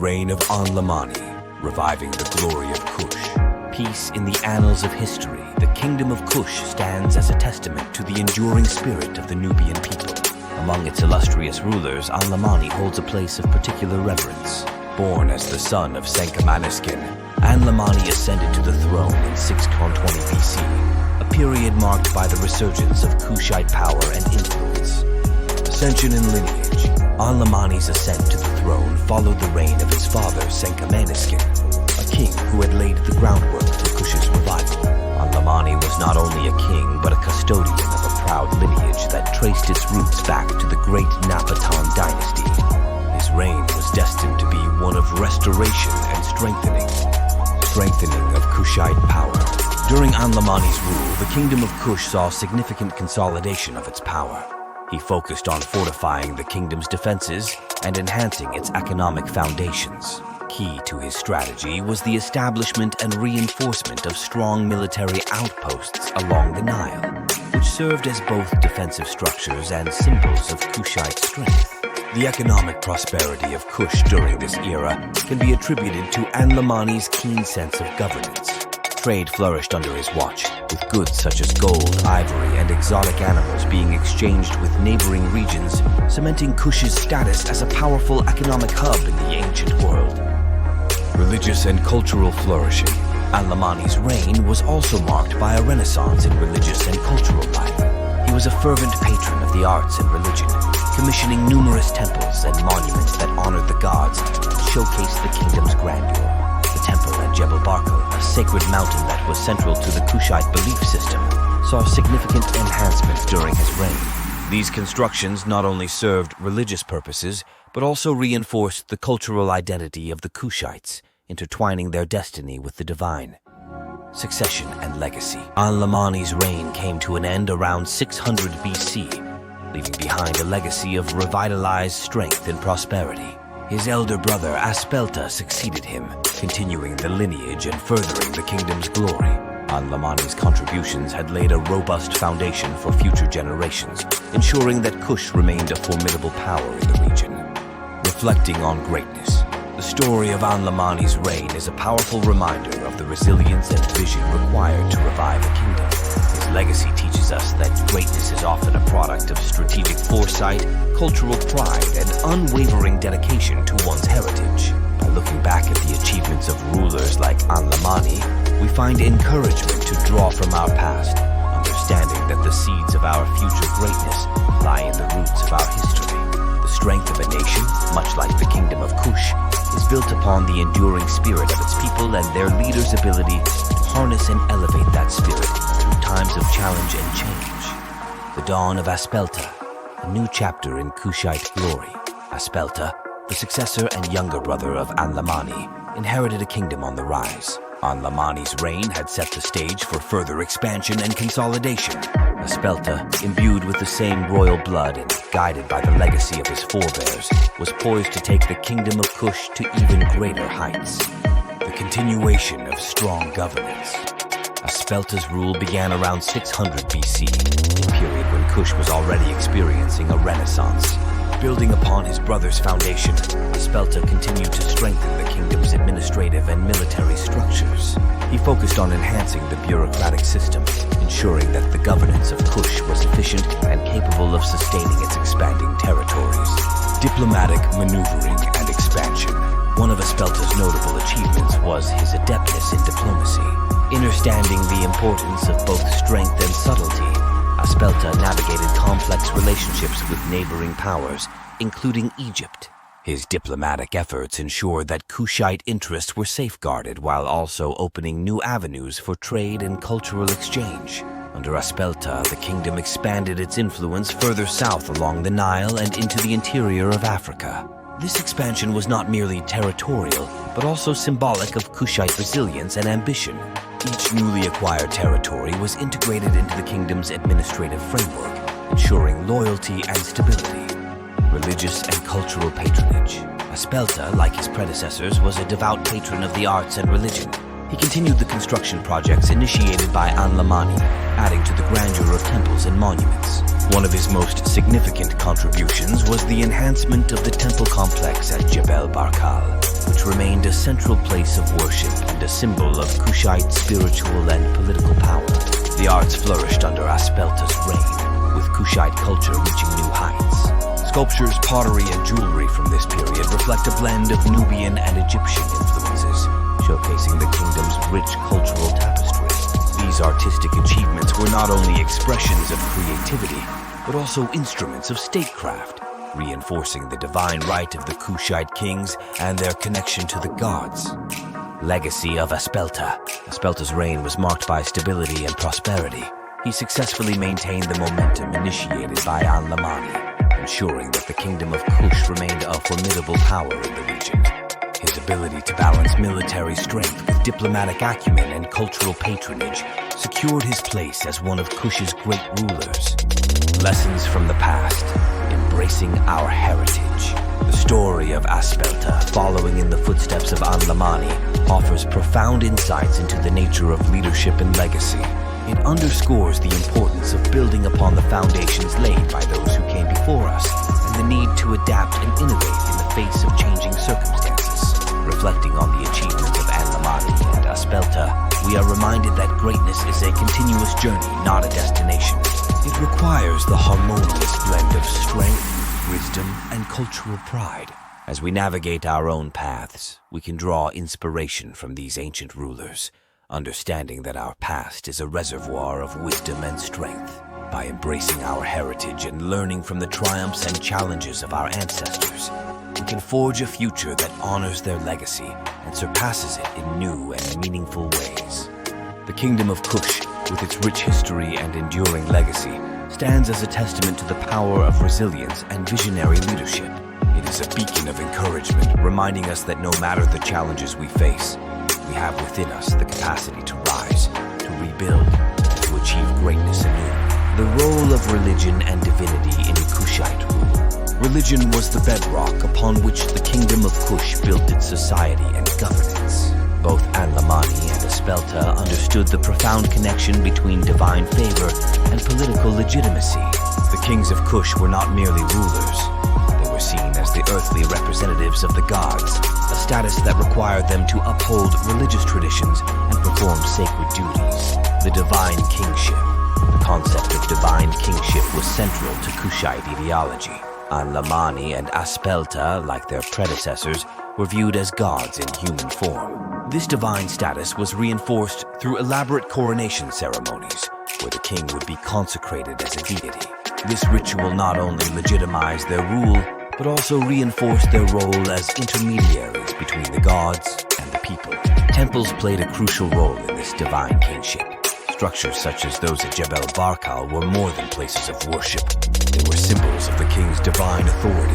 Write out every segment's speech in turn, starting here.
reign of Anlamani, reviving the glory of Kush. Peace in the annals of history, the Kingdom of Kush stands as a testament to the enduring spirit of the Nubian people. Among its illustrious rulers, Analamani holds a place of particular reverence. Born as the son of Senkamanisken, Anlamani ascended to the throne in 620 BC, a period marked by the resurgence of Kushite power and influence. Ascension and lineage. Anlamani's ascent to the throne followed the reign of his father, Senkamanisken, a king who had laid the groundwork for Kush's revival. Anlamani was not only a king, but a custodian of a proud lineage that traced its roots back to the great Napatan dynasty. His reign was destined to be one of restoration and strengthening of Kushite power. During Anlamani's rule, the Kingdom of Kush saw significant consolidation of its power. He focused on fortifying the kingdom's defenses and enhancing its economic foundations. Key to his strategy was the establishment and reinforcement of strong military outposts along the Nile, which served as both defensive structures and symbols of Kushite strength. The economic prosperity of Kush during this era can be attributed to Anlamani's keen sense of governance. Trade flourished under his watch, with goods such as gold, ivory, and exotic animals being exchanged with neighboring regions, cementing Kush's status as a powerful economic hub in the ancient world. Religious and cultural flourishing. Anlamani's reign was also marked by a renaissance in religious and cultural life. He was a fervent patron of the arts and religion, commissioning numerous temples and monuments that honored the gods and showcased the kingdom's grandeur. The temple at Jebel Barkal, a sacred mountain that was central to the Kushite belief system, saw significant enhancements during his reign. These constructions not only served religious purposes, but also reinforced the cultural identity of the Kushites, intertwining their destiny with the divine. Succession and legacy. Anlamani's reign came to an end around 600 BC, leaving behind a legacy of revitalized strength and prosperity. His elder brother Aspelta succeeded him, continuing the lineage and furthering the kingdom's glory. Anlamani's contributions had laid a robust foundation for future generations, ensuring that Kush remained a formidable power in the region. Reflecting on greatness. The story of Anlamani's reign is a powerful reminder of the resilience and vision required to revive a kingdom. His legacy teaches us that greatness is often a product of strategic foresight, cultural pride, and unwavering dedication to one's heritage. By looking back at the achievements of rulers like Anlamani, we find encouragement to draw from our past, understanding that the seeds of our future greatness lie in the roots of our history. The strength of a nation, much like the Kingdom of Kush, is built upon the enduring spirit of its people and their leaders' ability to harness and elevate that spirit through times of challenge and change. The dawn of Aspelta, a new chapter in Kushite glory. Aspelta, the successor and younger brother of Anlamani, inherited a kingdom on the rise. Anlamani's reign had set the stage for further expansion and consolidation. Aspelta, imbued with the same royal blood and guided by the legacy of his forebears, was poised to take the Kingdom of Kush to even greater heights. The continuation of strong governance. Aspelta's rule began around 600 BC, a period when Kush was already experiencing a renaissance. Building upon his brother's foundation, Aspelta continued to strengthen the kingdom's administrative and military structures. He focused on enhancing the bureaucratic system, ensuring that the governance of Kush was efficient and capable of sustaining its expanding territories. Diplomatic maneuvering and expansion. One of Aspelta's notable achievements was his adeptness in diplomacy. Understanding the importance of both strength and subtlety, Aspelta navigated complex relationships with neighboring powers, including Egypt. His diplomatic efforts ensured that Kushite interests were safeguarded while also opening new avenues for trade and cultural exchange. Under Aspelta, the kingdom expanded its influence further south along the Nile and into the interior of Africa. This expansion was not merely territorial, but also symbolic of Kushite resilience and ambition. Each newly acquired territory was integrated into the kingdom's administrative framework, ensuring loyalty and stability. Religious and cultural patronage. Aspelta, like his predecessors, was a devout patron of the arts and religion. He continued the construction projects initiated by Anlamani, adding to the grandeur of temples and monuments. One of his most significant contributions was the enhancement of the temple complex at Jebel Barkal, which remained a central place of worship and a symbol of Kushite spiritual and political power. The arts flourished under Aspelta's reign, with Kushite culture reaching new heights. Sculptures, pottery, and jewelry from this period reflect a blend of Nubian and Egyptian influences, showcasing the kingdom's rich cultural tapestry. These artistic achievements were not only expressions of creativity, but also instruments of statecraft, reinforcing the divine right of the Kushite kings and their connection to the gods. Legacy of Aspelta. Aspelta's reign was marked by stability and prosperity. He successfully maintained the momentum initiated by Analamani, ensuring that the Kingdom of Kush remained a formidable power in the region. His ability to balance military strength with diplomatic acumen and cultural patronage secured his place as one of Kush's great rulers. Lessons from the past, embracing our heritage. The story of Aspelta, following in the footsteps of Anlamani, offers profound insights into the nature of leadership and legacy. It underscores the importance of building upon the foundations laid by those who came before us, and the need to adapt and innovate in the face of changing circumstances. Reflecting on the achievements of Anlamani and Aspelta, we are reminded that greatness is a continuous journey, not a destination. It requires the harmonious blend of strength, wisdom, and cultural pride. As we navigate our own paths, we can draw inspiration from these ancient rulers, understanding that our past is a reservoir of wisdom and strength. By embracing our heritage and learning from the triumphs and challenges of our ancestors, we can forge a future that honors their legacy and surpasses it in new and meaningful ways. The Kingdom of Kush, with its rich history and enduring legacy, stands as a testament to the power of resilience and visionary leadership. It is a beacon of encouragement, reminding us that no matter the challenges we face, we have within us the capacity to rise, to rebuild, and to achieve greatness anew. The role of religion and divinity in Kushite rule. Religion was the bedrock upon which the Kingdom of Kush built its society and governance. Both Anlamani and Aspelta understood the profound connection between divine favor and political legitimacy. The kings of Kush were not merely rulers. They were seen as the earthly representatives of the gods, a status that required them to uphold religious traditions and perform sacred duties. The divine kingship. The concept of divine kingship was central to Kushite ideology. Anlamani and Aspelta, like their predecessors, were viewed as gods in human form. This divine status was reinforced through elaborate coronation ceremonies, where the king would be consecrated as a deity. This ritual not only legitimized their rule, but also reinforced their role as intermediaries between the gods and the people. Temples played a crucial role in this divine kingship. Structures such as those at Jebel Barkal were more than places of worship. They were symbols of the king's divine authority.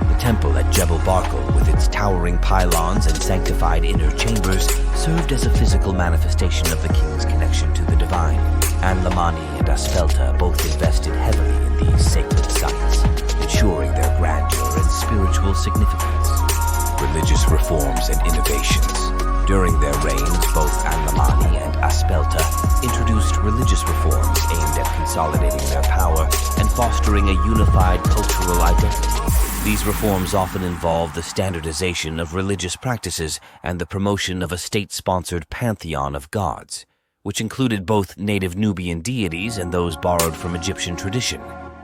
The temple at Jebel Barkal, with its towering pylons and sanctified inner chambers, served as a physical manifestation of the king's connection to the divine. Anlamani and Aspelta both invested heavily in these sacred sites, ensuring their grandeur and spiritual significance. Religious reforms and innovations. During their reigns, both Anlamani and Aspelta introduced religious reforms aimed at consolidating their power and fostering a unified cultural identity. These reforms often involve the standardization of religious practices and the promotion of a state-sponsored pantheon of gods, which included both native Nubian deities and those borrowed from Egyptian tradition.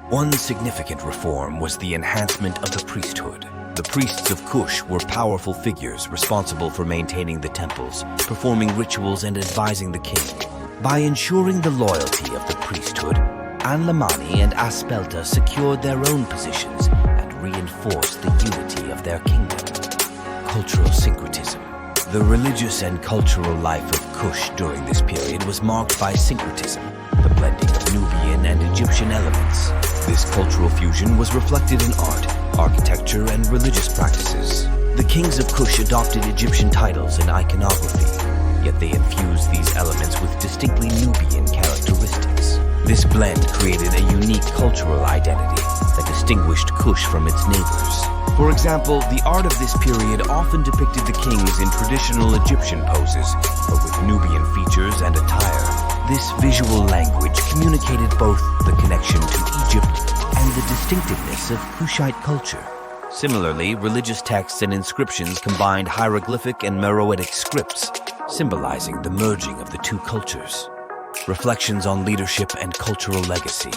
One significant reform was the enhancement of the priesthood. The priests of Kush were powerful figures responsible for maintaining the temples, performing rituals, and advising the king. By ensuring the loyalty of the priesthood, Anlamani and Aspelta secured their own positions and reinforced the unity of their kingdom. Cultural syncretism. The religious and cultural life of Kush during this period was marked by syncretism, the blending of Nubian and Egyptian elements. This cultural fusion was reflected in art, architecture, and religious practices. The kings of Kush adopted Egyptian titles and iconography, yet they infused these elements with distinctly Nubian characteristics. This blend created a unique cultural identity that distinguished Kush from its neighbors. For example, the art of this period often depicted the kings in traditional Egyptian poses, but with This visual language communicated both the connection to Egypt and the distinctiveness of Kushite culture. Similarly, religious texts and inscriptions combined hieroglyphic and Meroitic scripts, symbolizing the merging of the two cultures. Reflections on leadership and cultural legacy.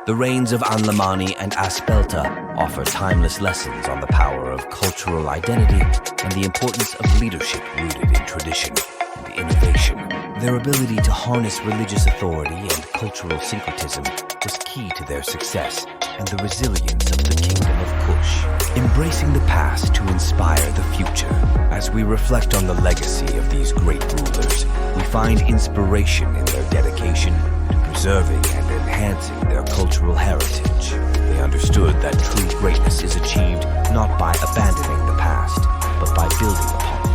The reigns of Anlamani and Aspelta offer timeless lessons on the power of cultural identity and the importance of leadership rooted in tradition and innovation. Their ability to harness religious authority and cultural syncretism was key to their success and the resilience of the Kingdom of Kush. Embracing the past to inspire the future. As we reflect on the legacy of these great rulers, we find inspiration in their dedication to preserving and enhancing their cultural heritage. They understood that true greatness is achieved not by abandoning the past, but by building upon it.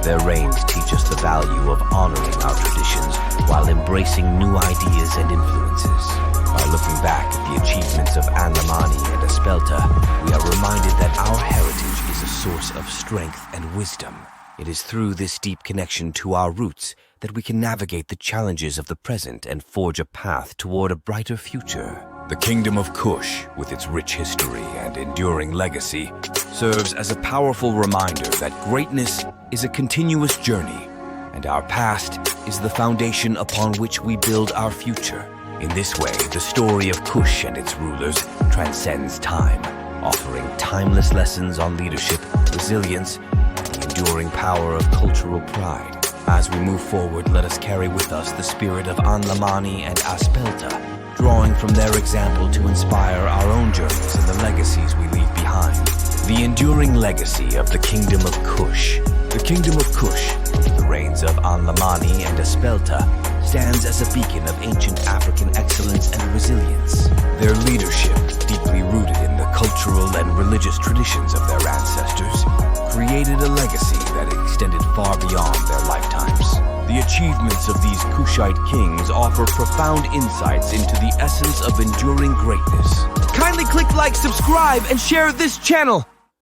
Their reigns teach us the value of honoring our traditions while embracing new ideas and influences. By looking back at the achievements of Analamani and Aspelta, we are reminded that our heritage is a source of strength and wisdom. It is through this deep connection to our roots that we can navigate the challenges of the present and forge a path toward a brighter future. The Kingdom of Kush, with its rich history and enduring legacy, serves as a powerful reminder that greatness is a continuous journey, and our past is the foundation upon which we build our future. In this way, the story of Kush and its rulers transcends time, offering timeless lessons on leadership, resilience, and the enduring power of cultural pride. As we move forward, let us carry with us the spirit of Anlamani and Aspelta, drawing from their example to inspire our own journeys and the legacies we leave behind. The enduring legacy of the Kingdom of Kush. The Kingdom of Kush, the reigns of Anlamani and Aspelta, stands as a beacon of ancient African excellence and resilience. Their leadership, deeply rooted in the cultural and religious traditions of their ancestors, created a legacy that extended far beyond their lifetimes. The achievements of these Kushite kings offer profound insights into the essence of enduring greatness. Kindly click like, subscribe, and share this channel!